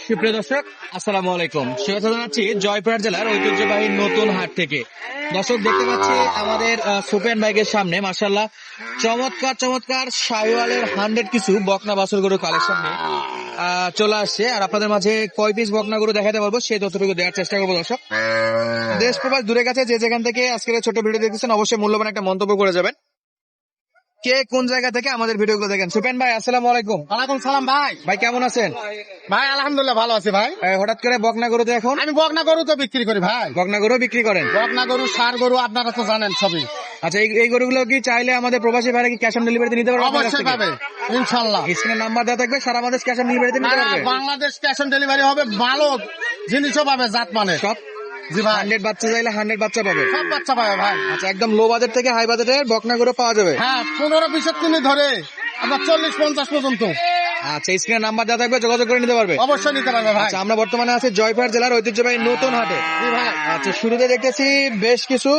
সুপ্রিয় দর্শক, আসসালামু আলাইকুম। শুভেচ্ছা জানাচ্ছি জয়পুরহাট জেলার ঐতিহ্যবাহী নতুন হাট থেকে। দর্শক, দেখতে পাচ্ছি আমাদের সুপেন বাইকের সামনে মাশাআল্লাহ চমৎকার চমৎকার শাহিওয়ালের 100 কিছু বকনা বাছুর গরু কালেকশন নিয়ে চলে আসছে। আর আপনাদের মাঝে কয় পিস বকনা গরু দেখাতে পারবো সেই তথ্যটুকু দেওয়ার চেষ্টা করবো। দর্শক, দেশ প্রবাস দূরে কাছে যে যেখান থেকে আজকের ছোট ভিডিও দেখতেছেন অবশ্যই মূল্যবান একটা মন্তব্য করে যাবেন। কে কোন জায়গা থেকে আমাদের ভিডিও গুলো দেখেন। সুপেন ভাই, আসসালামু আলাইকুম। ওয়ালাইকুম সালাম ভাই। ভাই কেমন আছেন? ভাই আলহামদুলিল্লাহ ভালো আছি ভাই। হঠাৎ করে বকনা গরু এখন? আমি বকনা গরু তো বিক্রি করি ভাই। বকনা গরু বিক্রি করেন? বকনা গরু, ষাঁড় গরু আপনারা তো জানেন সবই। আচ্ছা, এই গরুগুলো কি চাইলে আমাদের প্রবাসী ভাইরা কি ক্যাশ অন ডেলিভারিতে নিতে পারবে? অবশ্যই পাবে ইনশাআল্লাহ। স্ক্রিনে নাম্বার দেওয়া থাকবে, সারা বাংলাদেশ ক্যাশ অন ডেলিভারিতে নিতে পারবে। বাংলাদেশ ক্যাশ অন ডেলিভারি হবে, ভালো জিনিসও পাবে, জাত মানে সব। জি ভাই, 100 বাচ্চা চাইলে 100 বাচ্চা পাবে। সব বাচ্চা পাবে ভাই। আচ্ছা, একদম লো বাজেট থেকে হাই বাজেটের বকনা গরু পাওয়া যাবে। হ্যাঁ, 15-20 কিনে ধরে আপনার 40-50 পর্যন্ত। আচ্ছা, স্ক্রিনে নাম্বার দেওয়া থাকবে, যোগাযোগ করে নিতে পারবে। অবশ্যই নিতে পারবে ভাই। আচ্ছা, আমরা বর্তমানে আছি জয়পুরহাট জেলার ঐতিহ্যবাহী নতুন হাটে। জি ভাই। আচ্ছা, শুরুতে দেখতেছি বেশ কিছু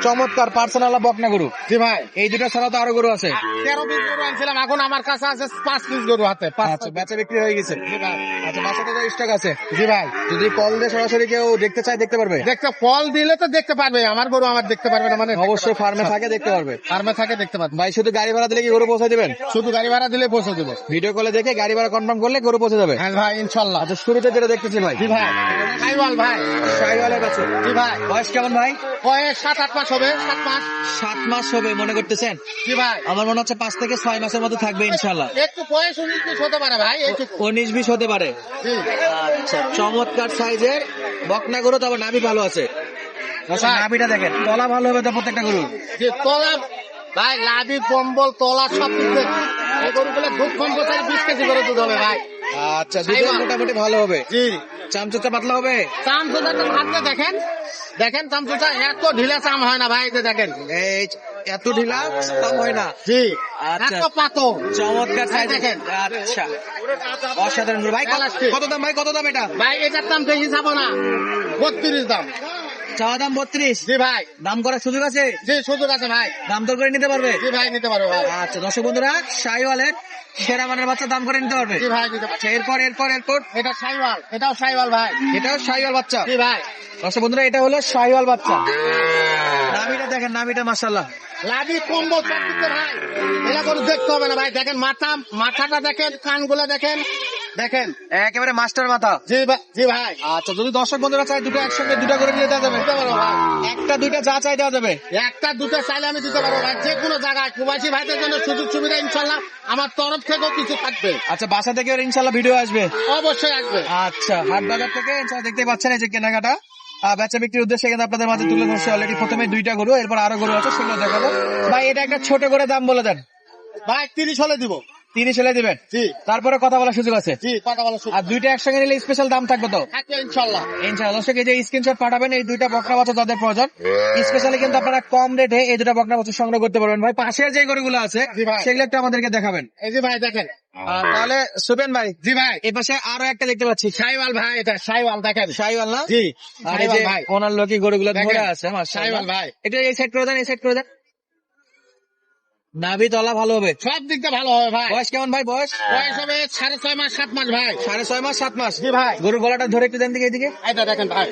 চমৎকার পার্সোনাল বকনা গরু। জি ভাই, এই দুটো ছাড়াও তো আরো গরু আছে। 13 পিস গরু আনছিলাম, এখন আমার কাছে আছে 5 পিস গরু হাতে। আচ্ছা, বেচা বিক্রি হয়ে গেছে। জি ভাই। আচ্ছা, বাসাতে তো স্টক আছে। জি ভাই, যদি কল দিয়ে সরাসরি কেউ দেখতে চায় দেখতে পারবে? দেখতে ফল দিলে তো দেখতে পারবে, আমার গরু আমার দেখতে পারবে না মানে? অবশ্যই ফার্মে থাকে দেখতে পারবে। ফার্মে থাকে দেখতে পারবে। ভাই, শুধু গাড়ি ভাড়া দিলে কি গরু পৌঁছে দিবেন? শুধু গাড়ি ভাড়া দিলে পৌঁছে দেবো। ভিডিও কলে দেখে গাড়ি ভাড়া কনফার্ম করলে গরু পৌঁছে যাবে। হ্যাঁ ভাই, ইনশাল্লাহ। আচ্ছা, শুরুতে যেটা দেখতেছি ভাই। জি ভাই, সাইওয়াল ভাই। শাহিওয়ালের বাছুর। জি ভাই, বয়স কেমন ভাই? বয়স 7-8 মাস হবে। 7 মাস। 7 মাস হবে মনে করতেছেন? জি ভাই, আমার মনে হচ্ছে 5 থেকে 6 মাসের মতো থাকবে ইনশাল্লাহ। একটু বয়স 19-20 হতে পারে ভাই, এইটুকু। 19-20 হতে পারে। জি। আচ্ছা, চমৎকার সাইজের বকনা গরু, তবে নাভি ভালো আছে। আচ্ছা, ভাই। নাভিটা দেখেন, তলা ভালো হবে তো প্রত্যেকটা গরু। যে তলা ভাই, লাভি কম্বল তলা সব কিছু। এই গরুগুলো দুধ কম বছর 20 কেজি করে দুধ হবে ভাই। আচ্ছা, দুধ মোটামুটি ভালো হবে। জি। চামচুচা পাতলা হবে। চামচুটা তো হাতে দেখেন, দেখেন চামচুটা এত ঢিলা চাম হয় না ভাই, এই যে দেখেন। এই এত ঢিলা চাম হয় না। জি। আচ্ছা, এত পাতো চমৎকার সাইজ দেখেন। আচ্ছা, অসাধারণ ভাই। কত দাম ভাই? কত দাম এটা? ভাই এটার দাম বেশি যাবো না, 32 দাম। চাওয়া দাম 32। জি ভাই। দাম করার সুযোগ আছে? জি, সুযোগ আছে ভাই। দাম দর করে নিতে পারবে? জি ভাই, নিতে পারো ভাই। আচ্ছা, দর্শক বন্ধুরা, শাহিওয়ালের সেরা মানের বাচ্চা দাম করে নিতে পারবে। জি ভাই, নিতে পারো। আচ্ছা, এরপর এটা সাইওয়াল, এটাও সাইওয়াল ভাই। এটাও শাহিওয়াল বাচ্চা। জি ভাই। দর্শক বন্ধুরা, এটা হলো শাহিওয়াল বাচ্চা। নাভিটা দেখেন, নাভিটা মাশাআল্লাহ। লাভি কম্বল সব দিতে ভাই, এটা করে দেখতে হবে না ভাই। দেখেন মাথাটা দেখেন, কানগুলা দেখেন, দেখেন একেবারে মাস্টার মাথা। জি ভাই। জি ভাই। আচ্ছা, যদি দর্শক বন্ধুরা চায় দুটো একসঙ্গে দুটো করে নিয়ে দেওয়া যাবে? দিতে পারো ভাই। একটা দুইটা যা চাই দেওয়া যাবে। একটা দুটো চাইলে আমি দিতে পারবো ভাই, যে কোনো জায়গায়। প্রবাসী ভাইদের জন্য সুযোগ সুবিধা ইনশাল্লাহ আমার তরফ থেকেও কিছু থাকবে। আচ্ছা, বাসা থেকে ইনশাল্লাহ ভিডিও আসবে? অবশ্যই আসবে। আচ্ছা, হাট বাজার থেকে ইনশাল্লাহ দেখতে পাচ্ছেন এই যে কেনাকাটা বেচা বিক্রির উদ্দেশ্যে কিন্তু আপনাদের মাঝে তুলে ধরছে অলরেডি। প্রথমে 2টা গরু, এরপর আরো গরু আছে, সেগুলো দেখাবো। ভাই, এটা একটা ছোট করে দাম বলে দেন। ভাই 30 হলে দিব। 30 হলে দিবেন? জি। তারপরে কথা বলার সুযোগ আছে? জি, কথা বলা শুরু। আর দুইটা একসঙ্গে নিলে স্পেশাল দাম থাকবে তো? থাকবে ইনশাল্লাহ। ইনশাআল্লাহ। দর্শক, এই যে স্ক্রিনশট পাঠাবেন এই দুইটা বকনা বাচ্চা যাদের প্রয়োজন, স্পেশালি কিন্তু আপনারা কম রেটে এই দুটা বকনা বাচ্চা সংগ্রহ করতে পারবেন। ভাই, পাশের যে গরুগুলো আছে জি ভাই। সেগুলো একটু আমাদেরকে দেখাবেন। এই যে ভাই দেখেন। তাহলে সুপেন ভাই, জি ভাই। এই পাশে আরো একটা দেখতে পাচ্ছি সাইওয়াল ভাই, এটা সাইওয়াল দেখেন। শাহিওয়াল না? জি, আর এই যে সাইওয়াল ভাই। ওনার লোকই গরুগুলো দেখেন, ধরে আছে মাশাআল্লাহ। শাহিওয়াল ভাই। এটা এই সাইড করে দেন, এই সাইড করে দেন। নাভি তলা ভালো হবে, সব দিক দিয়ে ভালো হবে ভাই। বয়স কেমন ভাই? বয়স বয়স হবে 6.5 মাস 7 মাস ভাই। 6.5 মাস 7 মাস। জি ভাই। গরুর গলাটা ধরে একটু দেন দিকে, এইদিকে। এটা দেখেন ভাই,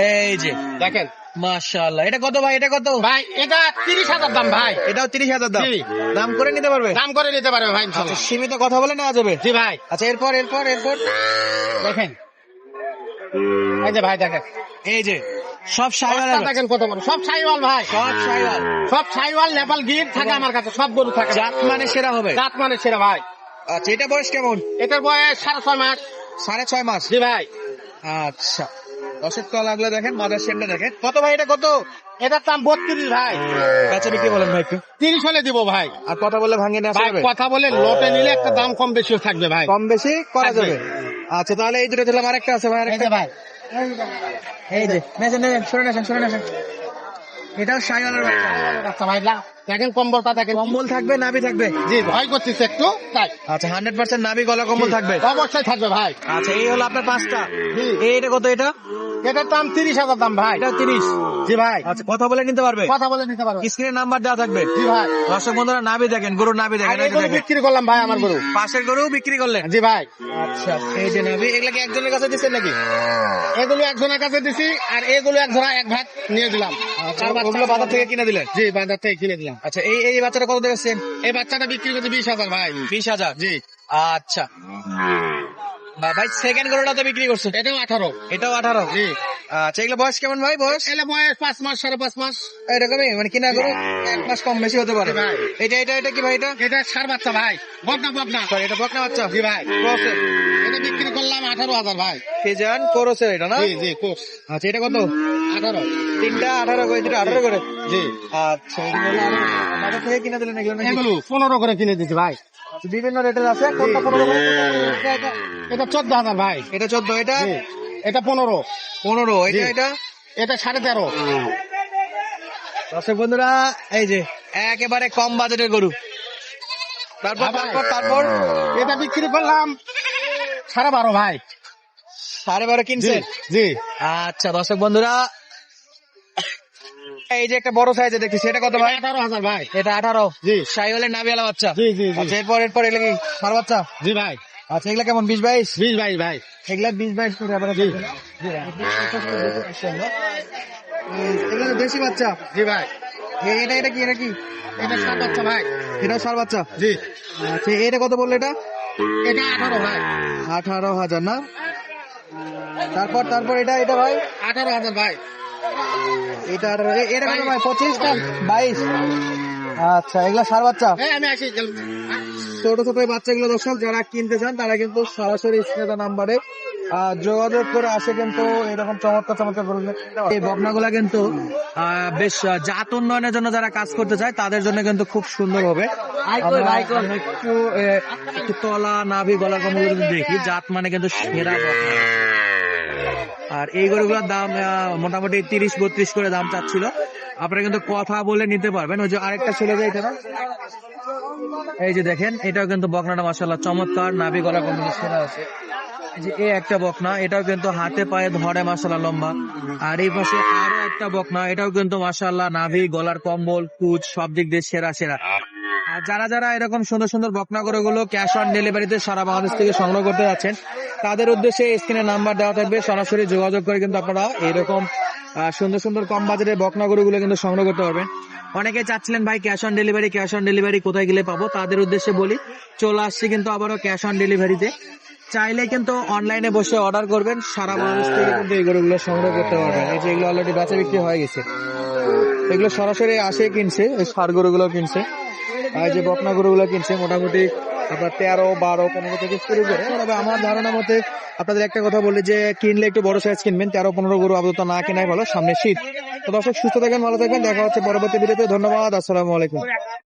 এই যে দেখেন মাশাআল্লাহ। এটা কত ভাই? এটা কত ভাই? এটা 30,000 দাম ভাই। এটাও 30,000 দাম। জি। দাম করে নিতে পারবে? দাম করে নিতে পারবে ভাই আচ্ছা, ইনশাল্লাহ। সীমিত কথা বলে নেওয়া যাবে। জি ভাই। আচ্ছা, এরপর দেখেন এই যে ভাই, দেখেন এই যে সব শাহিওয়াল। বাচ্চা দেখেন কত বড়, সব সাইওয়াল ভাই। সব শাহিওয়াল। সব সাইওয়াল, নেপাল গির থাকে আমার কাছে, সব গরু থাকে। জাত মানে সেরা হবে। জাত মানে সেরা ভাই। আচ্ছা, এটা বয়স কেমন? এটার বয়স 6.5 মাস। 6.5 মাস। জি ভাই। আচ্ছা, দশের তলা লাগলে দেখেন, মাদার শেপটা দেখেন। কত ভাই এটা? কত? এটার দাম 32 ভাই। বেচা বিক্রি বলেন ভাই একটু। 30 হলে দিব ভাই। আর কথা বলে ভাঙিয়ে নেওয়া ভাই যাবে? কথা বলে লটে নিলে একটা দাম কম বেশিও থাকবে ভাই। কম বেশি করা থাকবে। যাবে। আচ্ছা, তাহলে এই দুটো দিলাম, আরেকটা আছে ভাই, এই আরেকটা। যে ভাই, এই যে নেন, সরে আসেন। এটাও শাহিওয়ালের বাচ্চা। আচ্ছা ভাই, দেখেন কম্বলটা দেখেন। কম্বল থাকবে, নাভি থাকবে? জি, ভয় করতেছে একটু তাই। আচ্ছা, 100% নাভি, গলা কম্বল থাকবে। অবশ্যই থাকবে ভাই। আচ্ছা, এই হলো আপনার 5টা। জি। এইটা কত? এটা এটার দাম 30,000 দাম ভাই। এটা 30। জি ভাই, আচ্ছা, কথা বলে নিতে পারবে? কথা বলে নিতে পারবে। স্ক্রিনে নাম্বার দেওয়া থাকবে। জি ভাই, দর্শক বন্ধুরা নাভি দেখেন, গরুর নাভি আর দেখেন, এই যে এগুলো দেখেন। বিক্রি করলাম ভাই আমার গরু। পাশের গরু বিক্রি করলেন? জি ভাই, আচ্ছা, এই যে নাভি, এগুলা কি একজনের কাছে দিচ্ছেন নাকি? এগুলো একজনের কাছে দিছি, আর এগুলো এক জোড়া এক ভাগ নিয়ে দিলাম। আচ্ছা, ওগুলো বাজার থেকে কিনে দিলেন? জি, বাজার থেকে কিনে দিলাম। আচ্ছা, এই বাচ্চাটা কত দেখছেন? এই বাচ্চাটা বিক্রি করতে 20,000 ভাই। 20,000। জি, আচ্ছা ভাই, সেকেন্ড গরুটা তো বিক্রি করছে? এটাও 18। এটাও 18। জি, আচ্ছা, এগুলো বয়স কেমন ভাই? বয়স এলে বয়স 5 মাস, 5.5 মাস। এরকমই, মানে কিনা গরু 1 মাস কম বেশি হতে পারে। জি ভাই। এটা কি ভাই? এটা এটা ষাঁড় বাচ্চা ভাই, বকনা বকনা। Sorry, এটা বকনা বাচ্চা? জি ভাই, ক্রসের। এটা বিক্রি করলাম 18,000 ভাই। ফিজিয়ান ক্রসের এটা না? জি জি, কোর্স আচ্ছা, এটা কত? 18। তিনটা 18 করে, দুটো 18 করে। জি, আচ্ছা, এগুলো হলো বাজার থেকে কিনে দিলেন এগুলো নাকি? এগুলো 15 করে কিনে দিচ্ছি ভাই। বিভিন্ন রেটের আছে, কোনটা 15 করে? এটা 14,000 ভাই। এটা 14, এটা জি, এটা 15। 15, জি। এটা এটা 13.5। দর্শক বন্ধুরা, এই যে একেবারে কম বাজেটের গরু। তারপর হ্যাঁ ভাই। তারপর এটা বিক্রি করলাম 12.5 ভাই। 12.5 জি কিনছেন? জি, আচ্ছা দর্শক বন্ধুরা, এই যে একটা বড় সাইজে দেখছি, সেটা কত ভাই? 18,000 ভাই। এটা 18। জি শাহিওয়ালের নাভিয়ালা বাচ্চা। জি জি জি, আচ্ছা, এরপর এগুলা কি ষাঁড় বাচ্চা? জি ভাই, আচ্ছা, এগুলা কেমন? 20-22? 20-22 ভাই। এগুলা 20-22 করে আবার। জি এগুলো তো দেশি বাচ্চা। জি ভাই, এটা কি? এটা ষাঁড় বাচ্চা ভাই। এটাও ষাঁড় বাচ্চা? জি, আচ্ছা, এটা কত বললো? এটা এটা 18 ভাই। 18,000 না? তারপর এটা ভাই? 18,000 ভাই। এটা কত ভাই? 25 না 22? আচ্ছা, এগুলা ষাঁড় বাচ্চা। আমি আসি। ছোট ছোট এই বাচ্চাগুলো দর্শক যারা কিনতে চান তারা কিন্তু সরাসরি স্ক্রিনে নাম্বারে যোগাযোগ করে আসে, কিন্তু এরকম চমৎকার গরু নিতে পারবে। এই বকনাগুলা কিন্তু বেশ জাত উন্নয়নের জন্য যারা কাজ করতে চায় তাদের জন্য কিন্তু খুব সুন্দর হবে। আমরা একটু তলা, নাভি, গলার কম দেখি, জাত মানে কিন্তু সেরা বকনা। আর এই গরুগুলোর দাম মোটামুটি 30-32 করে দাম চাচ্ছিল। আপনারা কিন্তু কথা বলে নিতে পারবেন। ওই যে আরেকটা চলে যায়, এটা না? এই যে দেখেন, এটাও কিন্তু বকনাটা মাশাআল্লাহ চমৎকার, নাভি গলা কম্বিনেশন আছে। এই যে এই একটা বকনা, এটাও কিন্তু হাতে পায়ে ধরে মাশাআল্লাহ লম্বা। আর এই পাশে আরো একটা বকনা, এটাও কিন্তু মাশাআল্লাহ নাভি, গলার কম্বল, কুচ সব দিক দিয়ে সেরা। আর যারা এরকম সুন্দর বকনা গরুগুলো ক্যাশ অন ডেলিভারিতে সারা বাংলাদেশ থেকে সংগ্রহ করতে যাচ্ছেন, তাদের উদ্দেশ্যে স্ক্রিনে নাম্বার দেওয়া থাকবে, সরাসরি যোগাযোগ করে কিন্তু আপনারা এরকম সুন্দর কম বাজারের বকনা গরুগুলো কিন্তু সংগ্রহ করতে পারবেন। অনেকে চাচ্ছিলেন ভাই ক্যাশ অন ডেলিভারি কোথায় গেলে পাবো, তাদের উদ্দেশ্যে বলি, চলে আসছি কিন্তু আবারও ক্যাশ অন ডেলিভারিতে। চাইলে কিন্তু অনলাইনে বসে অর্ডার করবেন, সারা বাংলাদেশ থেকে কিন্তু এই গরুগুলো সংগ্রহ করতে পারবেন। এই যে এগুলো অলরেডি বেচা বিক্রি হয়ে গেছে, এগুলো সরাসরি আসে কিনছে, এই ষাঁড় গরুগুলো কিনছে, আর যে বকনা গরুগুলো কিনছে মোটামুটি আপনার 13, 12, 15 থেকে শুরু করে। তবে আমার ধারণা মতে আপনাদের একটা কথা বলি যে কিনলে একটু বড় সাইজ কিনবেন, 13-15 গরু আপাতত না কেনাই ভালো, সামনে শীত। তো দর্শক সুস্থ থাকেন, ভালো থাকবেন, দেখা হচ্ছে পরবর্তী ভিডিওতে। ধন্যবাদ, আসসালামু আলাইকুম।